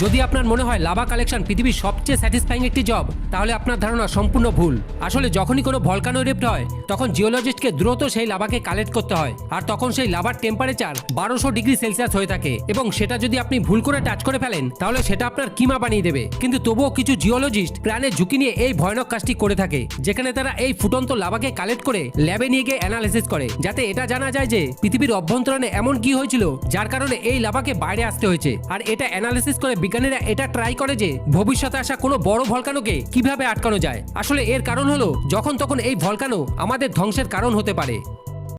যদি আপনার মনে হয় লাভা কালেকশন পৃথিবীর সবচেয়ে স্যাটিসফাইং একটি জব, তাহলে আপনার ধারণা সম্পূর্ণ ভুল। আসলে যখনই কোনো ভলকানো রিফ্ট হয় তখন জিওলজিস্টকে দ্রুত সেই লাভাকে কালেক্ট করতে হয়, আর তখন সেই লাভার টেম্পারেচার 1200 ডিগ্রি সেলসিয়াস হয়ে থাকে, এবং সেটা যদি আপনি ভুল করে টাচ করে ফেলেন তাহলে সেটা আপনার কিমা বানিয়ে দেবে। কিন্তু তবুও কিছু জিওলজিস্ট প্রাণের ঝুঁকি নিয়ে এই ভয়ানক কাজটি করে থাকে, যেখানে তারা এই ফুটন্ত লাভাকে কালেক্ট করে ল্যাবে নিয়ে গিয়ে অ্যানালিসিস করে, যাতে এটা জানা যায় যে পৃথিবীর অভ্যন্তরণে এমন কি হয়েছিল যার কারণে এই লাভাকে বাইরে আসতে হয়েছে। আর এটা অ্যানালিসিস করে বিজ্ঞানীরা এটা ট্রাই করে যে ভবিষ্যতে আসা কোনো বড় ভলকানোকে কিভাবে আটকানো যায়। আসলে এর কারণ হলো যখন তখন এই ভলকানো আমাদের ধ্বংসের কারণ হতে পারে।